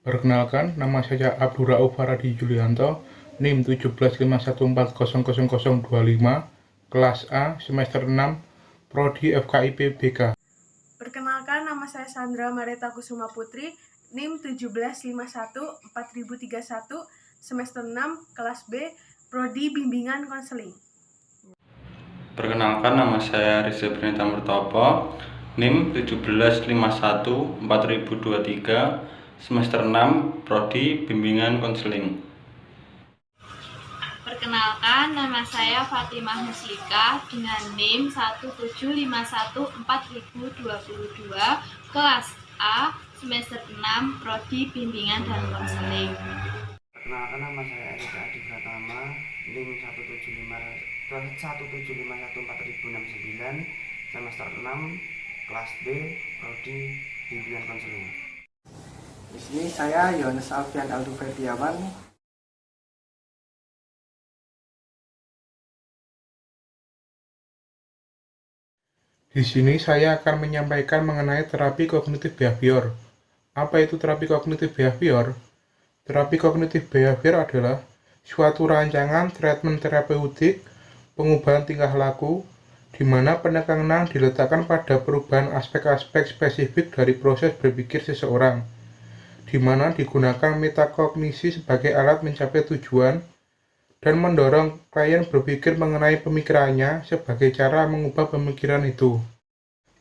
Perkenalkan, nama saya Abdul Rauf Faradi Julianto, NIM 1751400025, kelas A, semester 6, Prodi FKIP BK. Perkenalkan, nama saya Sandra Mareta Kusuma Putri, NIM 17514031, semester 6, kelas B, Prodi Bimbingan Konseling. Perkenalkan, nama saya Rizal Bernita Murtopo, NIM 17514023, semester 6, Prodi Bimbingan Konseling. Perkenalkan, nama saya Fatimah Muslika dengan NIM 17514022, kelas A, semester 6, Prodi Bimbingan dan Konseling. Perkenalkan, nama saya Erika Adi Pratama, NIM 17514069, semester 6, kelas B, Prodi Bimbingan Konseling. Di sini saya Yohanes Alfian Aldufetiawan. Di sini saya akan menyampaikan mengenai terapi kognitif behavior. Apa itu terapi kognitif behavior? Terapi kognitif behavior adalah suatu rancangan treatment terapeutik pengubahan tingkah laku di mana penekanan diletakkan pada perubahan aspek-aspek spesifik dari proses berpikir seseorang, di mana digunakan metakognisi sebagai alat mencapai tujuan dan mendorong klien berpikir mengenai pemikirannya sebagai cara mengubah pemikiran itu.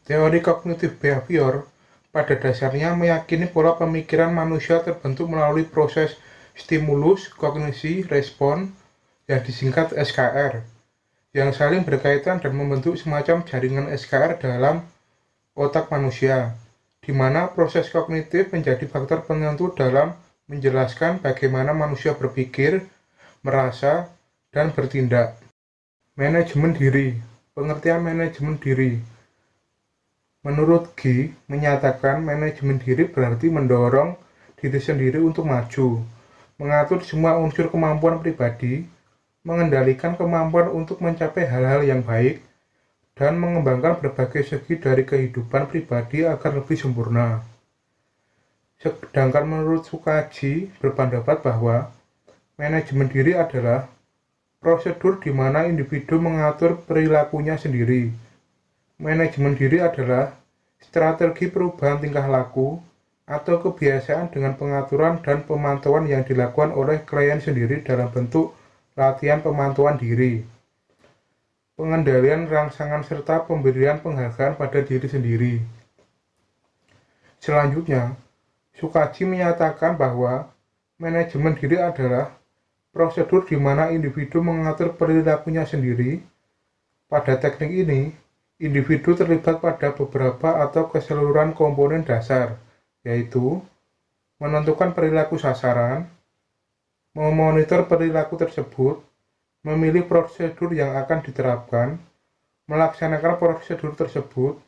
Teori kognitif behavior pada dasarnya meyakini pola pemikiran manusia terbentuk melalui proses stimulus, kognisi, respon, yang disingkat SKR, yang saling berkaitan dan membentuk semacam jaringan SKR dalam otak manusia, di mana proses kognitif menjadi faktor penentu dalam menjelaskan bagaimana manusia berpikir, merasa, dan bertindak. Manajemen diri. Pengertian manajemen diri. Menurut G, menyatakan manajemen diri berarti mendorong diri sendiri untuk maju, mengatur semua unsur kemampuan pribadi, mengendalikan kemampuan untuk mencapai hal-hal yang baik, dan mengembangkan berbagai segi dari kehidupan pribadi agar lebih sempurna. Sedangkan menurut Sukaji berpendapat bahwa manajemen diri adalah prosedur di mana individu mengatur perilakunya sendiri. Manajemen diri adalah strategi perubahan tingkah laku atau kebiasaan dengan pengaturan dan pemantauan yang dilakukan oleh klien sendiri dalam bentuk latihan pemantauan diri, pengendalian rangsangan serta pemberian penghargaan pada diri sendiri. Selanjutnya, Sukaji menyatakan bahwa manajemen diri adalah prosedur di mana individu mengatur perilakunya sendiri. Pada teknik ini, individu terlibat pada beberapa atau keseluruhan komponen dasar, yaitu menentukan perilaku sasaran, memonitor perilaku tersebut, memilih prosedur yang akan diterapkan, melaksanakan prosedur tersebut,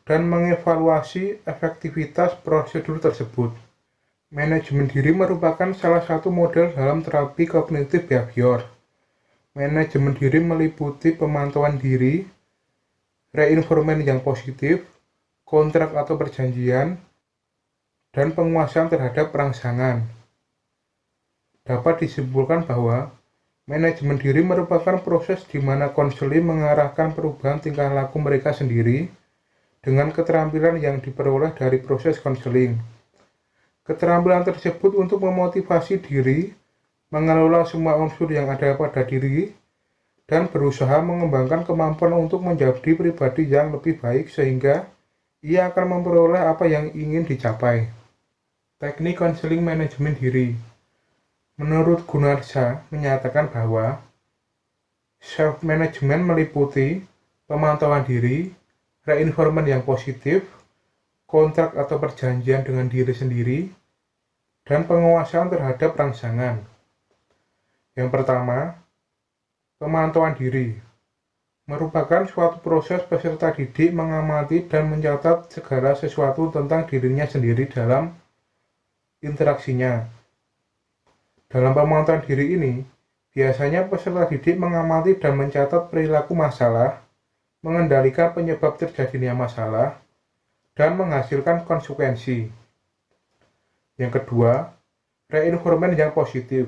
dan mengevaluasi efektivitas prosedur tersebut. Manajemen diri merupakan salah satu model dalam terapi kognitif behavior. Manajemen diri meliputi pemantauan diri, reinforcement yang positif, kontrak atau perjanjian, dan penguasaan terhadap rangsangan. Dapat disimpulkan bahwa manajemen diri merupakan proses di mana konseling mengarahkan perubahan tingkah laku mereka sendiri dengan keterampilan yang diperoleh dari proses konseling. Keterampilan tersebut untuk memotivasi diri, mengelola semua unsur yang ada pada diri, dan berusaha mengembangkan kemampuan untuk menjadi pribadi yang lebih baik sehingga ia akan memperoleh apa yang ingin dicapai. Teknik konseling manajemen diri. Menurut Gunarsa menyatakan bahwa self-management meliputi pemantauan diri, reinforcement yang positif, kontrak atau perjanjian dengan diri sendiri, dan penguasaan terhadap rangsangan. Yang pertama, pemantauan diri merupakan suatu proses peserta didik mengamati dan mencatat segala sesuatu tentang dirinya sendiri dalam interaksinya. Dalam pemantauan diri ini, biasanya peserta didik mengamati dan mencatat perilaku masalah, mengendalikan penyebab terjadinya masalah, dan menghasilkan konsekuensi. Yang kedua, reinforcement yang positif.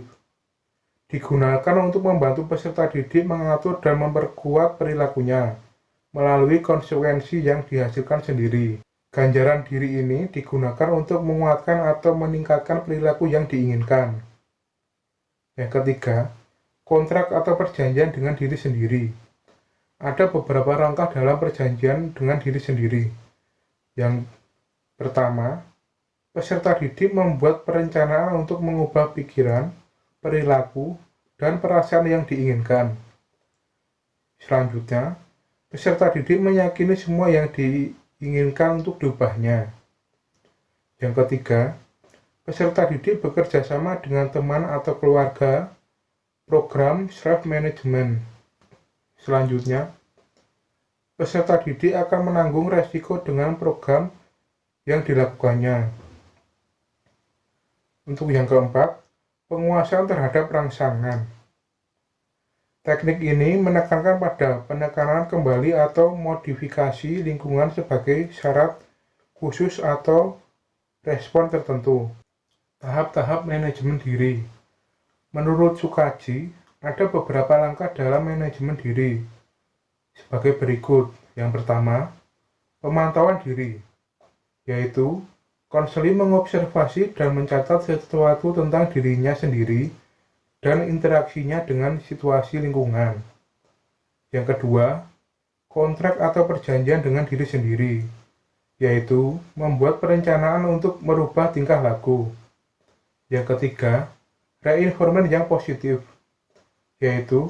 Digunakan untuk membantu peserta didik mengatur dan memperkuat perilakunya melalui konsekuensi yang dihasilkan sendiri. Ganjaran diri ini digunakan untuk menguatkan atau meningkatkan perilaku yang diinginkan. Yang ketiga, kontrak atau perjanjian dengan diri sendiri. Ada beberapa langkah dalam perjanjian dengan diri sendiri. Yang pertama, peserta didik membuat perencanaan untuk mengubah pikiran, perilaku, dan perasaan yang diinginkan. Selanjutnya, peserta didik meyakini semua yang diinginkan untuk diubahnya. Yang ketiga, peserta didik bekerja sama dengan teman atau keluarga, program self-management. Selanjutnya, peserta didik akan menanggung resiko dengan program yang dilakukannya. Untuk yang keempat, penguasaan terhadap rangsangan. Teknik ini menekankan pada penekanan kembali atau modifikasi lingkungan sebagai syarat khusus atau respon tertentu. Tahap-tahap manajemen diri. Menurut Sukaji, ada beberapa langkah dalam manajemen diri sebagai berikut. Yang pertama, pemantauan diri, yaitu konseling mengobservasi dan mencatat sesuatu tentang dirinya sendiri dan interaksinya dengan situasi lingkungan. Yang kedua, kontrak atau perjanjian dengan diri sendiri, yaitu membuat perencanaan untuk merubah tingkah laku. Yang ketiga, reinforcement yang positif, yaitu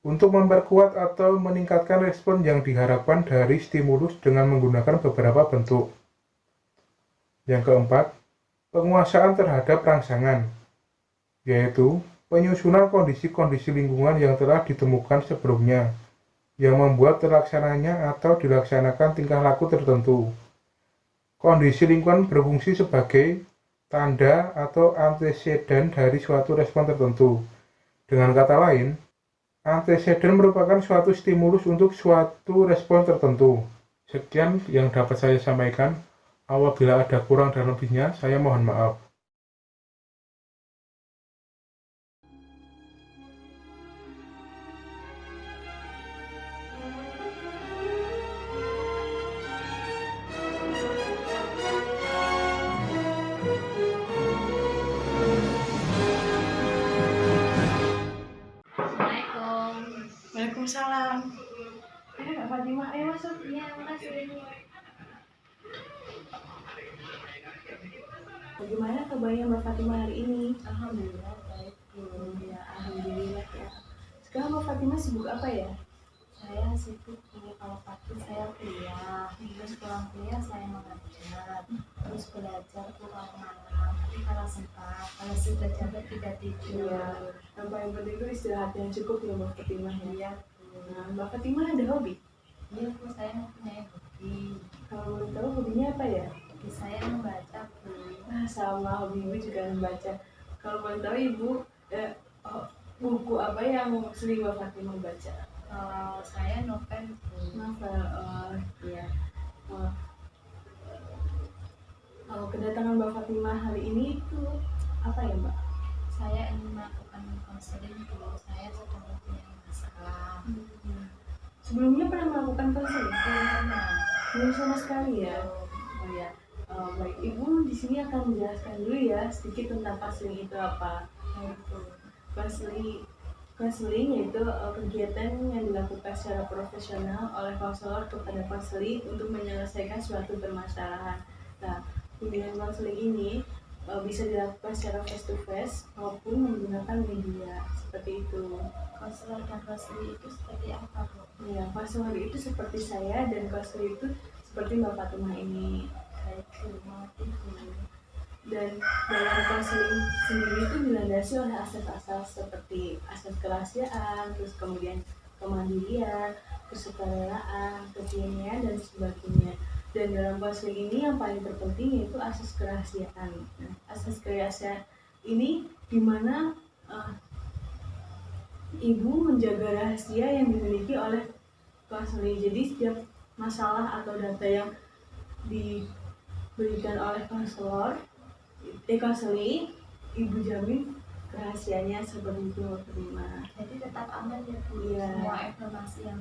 untuk memperkuat atau meningkatkan respon yang diharapkan dari stimulus dengan menggunakan beberapa bentuk. Yang keempat, penguasaan terhadap rangsangan, yaitu penyusunan kondisi-kondisi lingkungan yang telah ditemukan sebelumnya, yang membuat terlaksananya atau dilaksanakan tingkah laku tertentu. Kondisi lingkungan berfungsi sebagai tanda atau anteseden dari suatu respon tertentu. Dengan kata lain, anteseden merupakan suatu stimulus untuk suatu respon tertentu. Sekian yang dapat saya sampaikan. Apabila ada kurang dan lebihnya, saya mohon maaf. Assalamualaikum. Waalaikumsalam. Mbak Fatimah, ayo masuk. Iya, makasih. Bagaimana kabarnya Mbak Fatimah hari ini? Alhamdulillah baik Bu. Ya, alhamdulillah ya. Sekarang Mbak Fatimah sibuk apa ya? Saya sibuk ini, kalau pagi saya kuliah, terus pulang kuliah saya mengajar, terus belajar pulang malam. Tapi kalau sempat, kalau sudah capek tidak tidur. Iya. Yang paling penting itu istirahat yang cukup ya Mbak Fatimah ya. Iya. Nah, Mbak Fatimah ada hobi? Iya Bu, saya mempunyai hobi. Kalau boleh tahu hobinya apa ya? Hobi saya membaca Bu. Nah, sama hobi Ibu juga membaca. Kalau boleh tahu Ibu, buku apa yang sering Mbak Fatimah baca? Kalau saya novel Bu. Novel, iya. Kedatangan Mbak Fatimah hari ini itu apa ya Mbak? Saya ingin melakukan konseling dulu. Saya sedang mempunyai masalah. Sebelumnya pernah melakukan konseling? Belum sama sekali ya. Belum. Oh ya. Baik, Ibu di sini akan menjelaskan dulu ya sedikit tentang konseling itu apa. Yaitu Konseling yaitu kegiatan yang dilakukan secara profesional oleh konselor kepada konseli untuk menyelesaikan suatu permasalahan. Nah, bimbingan konseling ini bisa dilakukan secara face to face maupun menggunakan media seperti itu. konselor dan konseli itu seperti apa Bu? Ya, konselor itu seperti saya dan konseli itu seperti Mbak Fatimah ini. Baik Bu, mengerti Bu. Dan dalam konseling sendiri itu dilandasi oleh asas-asas seperti asas kerahasiaan, terus kemudian kemandirian, kesukarelaan, kekinian dan sebagainya. Dan dalam konseling ini yang paling terpenting yaitu asas kerahasiaan. Nah, asas kerahasiaan ini dimana Ibu menjaga rahasia yang dimiliki oleh konseling. Jadi setiap masalah atau data yang diberikan oleh konselor konseling, ibu jamin rahasianya seperti itu terima. Jadi tetap aman ya Bu. Iya. Semua informasi yang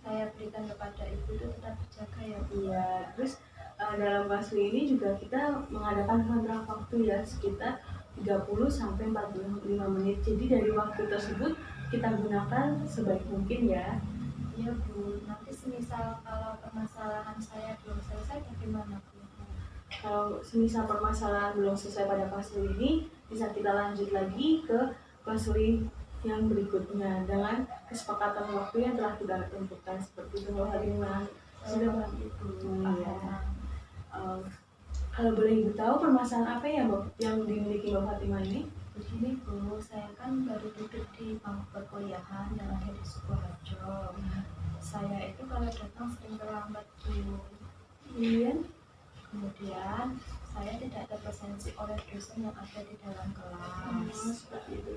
saya berikan kepada ibu itu tetap dijaga ya Bu. Iya, terus dalam konseling ini juga kita mengadakan kontrak waktu ya sekitar 30 sampai 45 menit. Jadi dari waktu tersebut kita gunakan sebaik mungkin ya. Iya Bu. Nanti semisal kalau permasalahan saya belum selesai bagaimana Bu? Kalau semisal permasalahan belum selesai pada konseling ini, bisa kita lanjut lagi ke konseling yang berikutnya dengan kesepakatan waktu yang telah kita tentukan seperti itu Mbak Fatimah. Sudah Mbak? Iya. Kalau boleh Ibu tahu permasalahan apa ya Mbak yang dimiliki Mbak Fatimah ini? Begini Bu, saya kan baru duduk di bangku perkuliahan yang ada di Sukoharjo. Saya itu kalau datang sering terlambat Bu. Kemudian saya tidak terpresensi oleh dosen yang ada di dalam kelas. Seperti itu.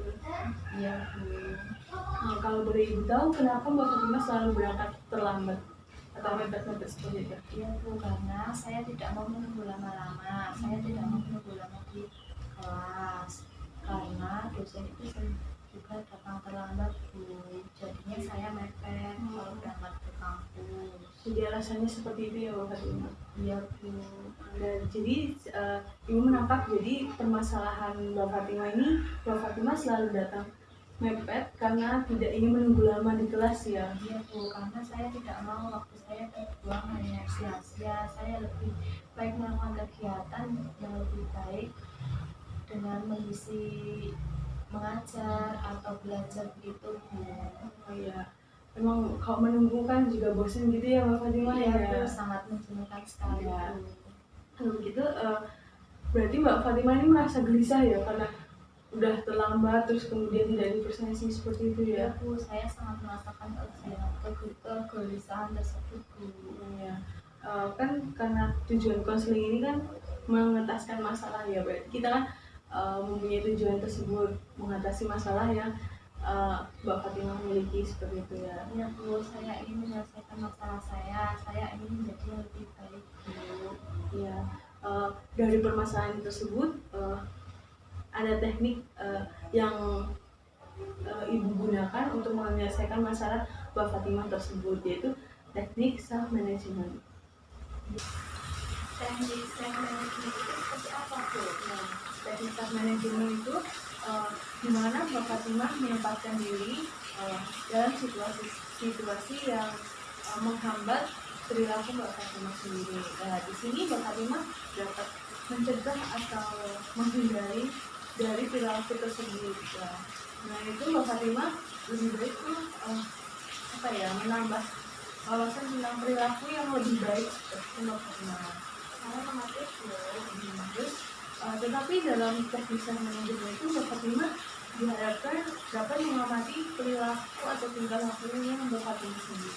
Iya Bu. Nah, kalau boleh Ibu tahu kenapa Mbak Fatimah selalu berangkat terlambat atau mepet-mepet seperti itu? Iya Bu, karena saya tidak mau menunggu lama-lama. Saya tidak mau menunggu lama di kelas. Karena dosen itu juga datang terlambat Bu. Jadinya saya mepet kalau berangkat ke kampus. Jadi alasannya seperti itu ya Mbak Fatimah. Iya Bu. Dan jadi Ibu menangkap jadi permasalahan Mbak Fatimah ini, Mbak Fatimah selalu datang mepet karena tidak ingin menunggu lama di kelas ya. Iya Bu, karena saya tidak mau waktu saya terbuang hanya sia-sia. Saya lebih baik melakukan kegiatan yang lebih baik dengan mengisi mengajar atau belajar begitu Bu. Oh iya. Memang kalau menunggu kan juga bosan gitu ya Mbak Fatimah ya. Itu sangat menjenuhkan sekali Iya. Bu. Kalau begitu berarti Mbak Fatimah ini merasa gelisah ya karena udah terlambat terus kemudian tidak dipresensi seperti itu Ya ya. Bu, saya sangat merasakan kegelisahan tersebut Bu. Ya. Kan karena tujuan konseling ini kan mengentaskan masalah ya, berarti kita kan mempunyai tujuan tersebut mengatasi masalah yang Mbak Fatimah miliki seperti itu ya. Ya Bu, saya ingin menyelesaikan masalah saya ingin menjadi yang lebih baik Bu. Ya, dari permasalahan tersebut ada teknik yang Ibu gunakan untuk menyelesaikan masalah Mbak Fatimah tersebut, yaitu teknik self management. Teknik manajemen itu seperti apa Bu? Nah, teknik self management itu di mana Mbak Fatimah menempatkan diri dalam situasi yang menghambat perilaku Mbak Fatimah sendiri. Nah, di sini Mbak Fatimah dapat mencegah atau menghindari dari perilaku tersebut. Nah, itu Mbak Fatimah lebih baik tuh menambah wawasan tentang perilaku yang lebih baik seperti Mbak Fatimah. Saya mengerti Bu. Terus tetapi dalam teknik self management itu Mbak Fatimah diharapkan dapat mengamati perilaku atau tingkah lakunya Mbak Fatimah sendiri.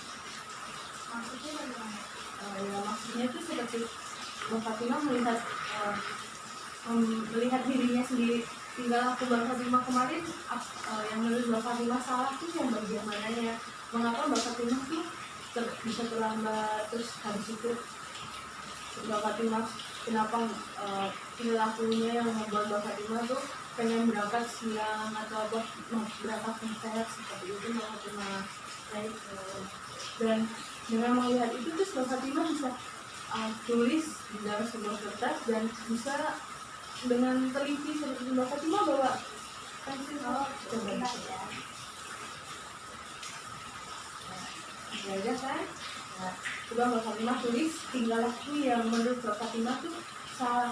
Maksudnya bagaimana? Ya, maksudnya itu seperti Mbak Fatimah melihat dirinya sendiri, tinggal laku Mbak Fatimah kemarin yang menurut Mbak Fatimah salah tuh yang bagian mananya, mengapa Mbak Fatimah tuh bisa terlambat, terus habis itu Mbak Fatimah kenapa perilakunya yang membuat Mbak Fatimah tuh pengen berangkat siang atau apa berangkat mendadak seperti itu Mbak Fatimah. Dan dengan melihat itu terus Mbak Fatimah bisa tulis di dalam sebuah kertas dan bisa dengan teliti seperti Mbak Fatimah bawa pensil coba ya. Ya kan? Nah, coba Mbak Fatimah tulis tingkah laku yang menurut Mbak Fatimah tuh salah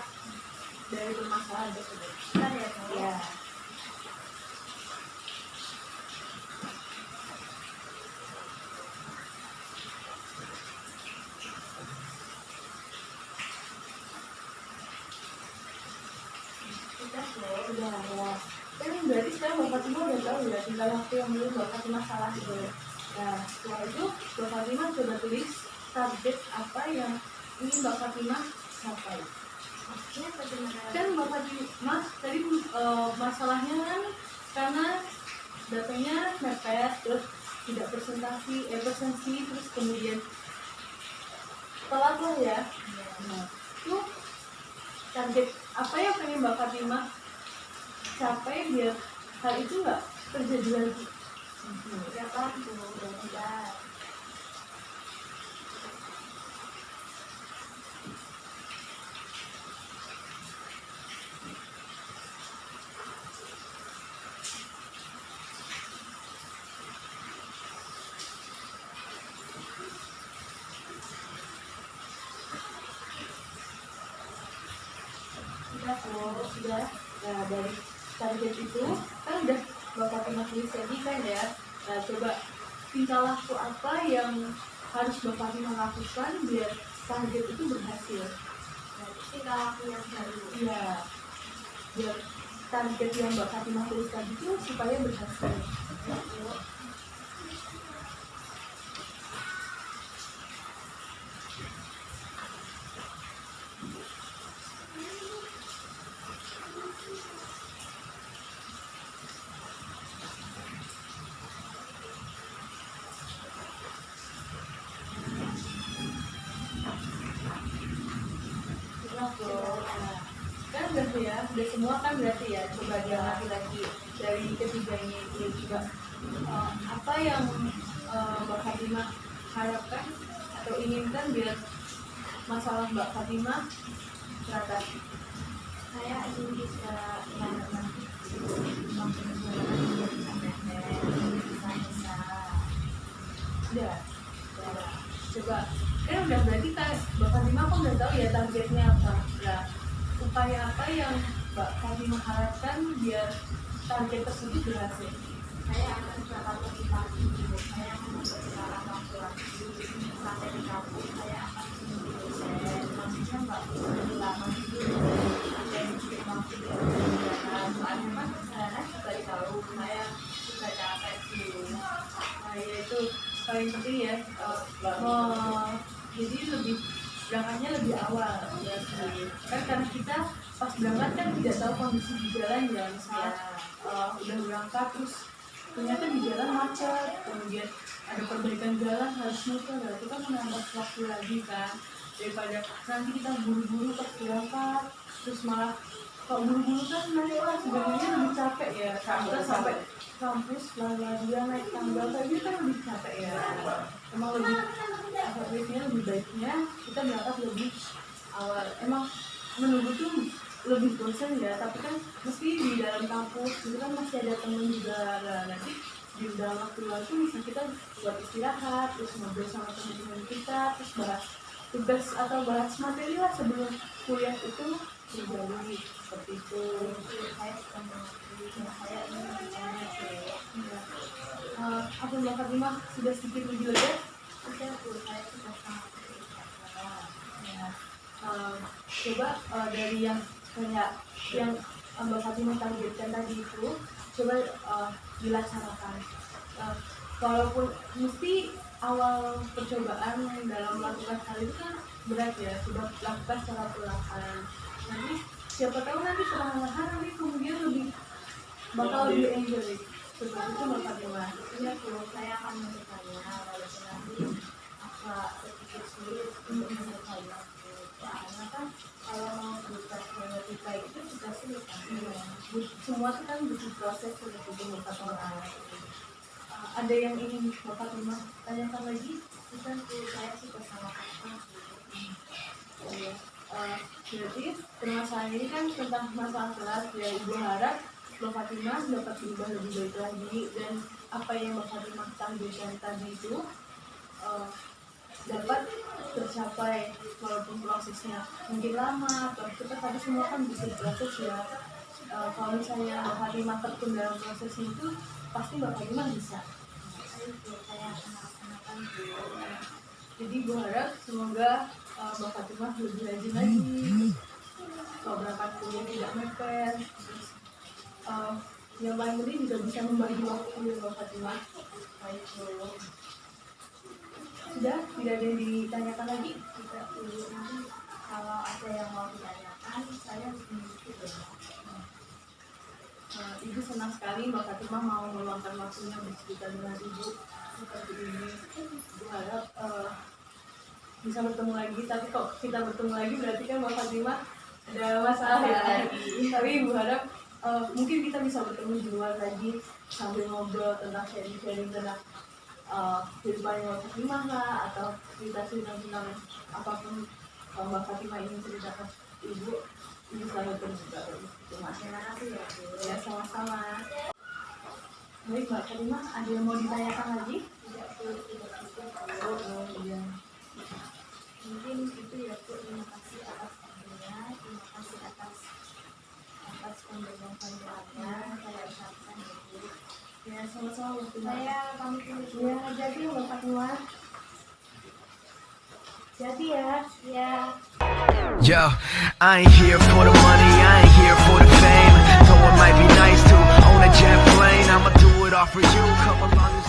dari permasalahan tersebut. Benar ya Bu? Ya. Udah ya. Kan berarti sekarang Mbak Fatimah udah tahu ya tingkah laku yang menurut Mbak Fatimah salah itu. Nah, setelah itu Mbak Fatimah coba tulis target apa yang ingin Mbak Fatimah capai. Maksudnya bagaimana? Kan Mbak Fatimah tadi masalahnya kan karena datanya mepet, terus tidak presentasi, terus kemudian telat lah ya. Nah, itu target apa yang pengen Mbak Fatimah capai biar hal itu nggak terjadi lagi? Ya kan, udah tidak. Sudah. Nah, dari target itu kan udah Mbak Fatimah tulis tadi kan ya. Nah, coba tingkah laku apa yang harus Mbak Fatimah lakukan biar target itu berhasil? Tingkah laku yang baru. Iya, biar target yang Mbak Fatimah tulis tadi itu supaya berhasil. Kan udah tuh ya, udah semua kan berarti ya. Coba dia lagi dari ketiganya itu juga apa yang Mbak Fatimah harapkan atau inginkan biar masalah Mbak Fatimah teratasi. Saya ingin bisa menanam Udah, coba kan udah berarti Mbak Fatimah kan udah tahu ya targetnya apa. Nah, upaya apa yang Mbak Fatimah harapkan biar target tersebut berhasil? saya akan berangkat lebih pagi. Saya akan mempersiapkan waktu lagi sampai di kampus. Saya akan menunggu dosen. Maksudnya nggak perlu lama dulu. Ada yang bikin waktu di perjalanan. Soalnya kan perjalanan juga tahu. Saya juga capek dulu. Nah, ya itu paling penting ya. Jadi lebih berangkatnya lebih awal ya kan karena kita pas berangkat kan tidak tahu kondisi di jalan ya, misalnya udah berangkat terus ternyata di jalan macet, kemudian ada perbaikan jalan harus muter, itu kan menambah waktu lagi kan, daripada nanti kita buru-buru pas berangkat terus malah kalau buru-buru kan nanti orang sebenarnya lebih capek ya, kita sampai kampus lari-larian naik tangga kayak gitu kan lebih capek ya. Emang lebih efektifnya lebih baiknya kita berangkat lebih awal. Emang menunggu tuh lebih bosan ya, tapi kan mesti di dalam kampus itu kan masih ada temen juga. Nah, nanti di dalam waktu luang tuh bisa kita buat istirahat, terus ngobrol sama teman-teman kita, terus bahas tugas atau bahas materi lah sebelum kuliah itu berjalan seperti itu. Saya suka mengerti. Saya ingin bicara Apa Mbak Fatimah sudah sedikit lebih lega? saya sudah sangat Ya. Coba dari yang kayak yang Mbak Fatimah targetkan tadi itu coba dilaksanakan. Walaupun mesti awal percobaan dalam melakukan hal itu kan berat ya, coba lakukan secara perlahan. Nanti siapa tahu nanti perlahan nanti kemudian lebih bakal lebih enjoy. Seperti itu Mbak Fatimah. Iya Bu, saya akan menyukainya walaupun nanti agak sedikit sulit untuk menyukainya karena kan kalau mau berubah yang lebih baik itu juga sulit kan. Semua itu kan butuh proses untuk Mbak Fatimah. Ada yang ingin Mbak Fatimah tanyakan lagi? Bukan Bu, saya suka sama kakak. Ya. Berarti permasalahan ini kan tentang masalah kelas ya. Ibu harap Mbak Fatimah dapat berubah lebih baik lagi, dan apa yang Mbak Fatimah targetkan tadi itu dapat tercapai walaupun prosesnya mungkin lama atau kita tadi semua kan bisa proses ya. Kalau misalnya Mbak Fatimah tekun dalam proses itu pasti Mbak Fatimah bisa. Saya akan melaksanakan Bu. Jadi gue harap semoga Mbak Fatimah lebih rajin lagi, kalau berangkat kuliah tidak mepet, terus yang paling penting juga bisa membagi waktu ya Mbak Fatimah. Baik Bu. Sudah, tidak ada yang ditanyakan lagi? Tidak Bu, nanti kalau ada yang mau ditanyakan saya sedikit ya. Ibu senang sekali Mbak Fatimah mau meluangkan waktunya bercerita dengan Ibu seperti ini. Ibu harap bisa bertemu lagi, tapi kok kita bertemu lagi berarti kan Mbak Fatimah ada masalah ya lagi. Tapi Ibu harap mungkin kita bisa bertemu di luar lagi sambil ngobrol tentang sharing-sharing tentang kehidupan yang Mbak Fatimah lah, atau cerita-cerita tentang apapun Mbak Fatimah ingin ceritakan Ibu selalu terbuka. Terima kasih ya Bu. Ya sama-sama. Baik Mbak Fatimah, ada yang mau ditanyakan lagi? Tidak Bu, tidak cukup. Oh iya. Mungkin itu ya Bu, terima kasih atas waktunya, terima kasih atas pemberian penjelasannya, saya ucapkan ya Bu. Ya sama-sama Bu. Saya pamit dulu Bu. Ya jadi Mbak Fatimah. Jadi ya. Ya. Yo, I ain't here for the money, I ain't here for the fame. Though it might be nice to own a jet plane, I'ma do it all for you. Come along and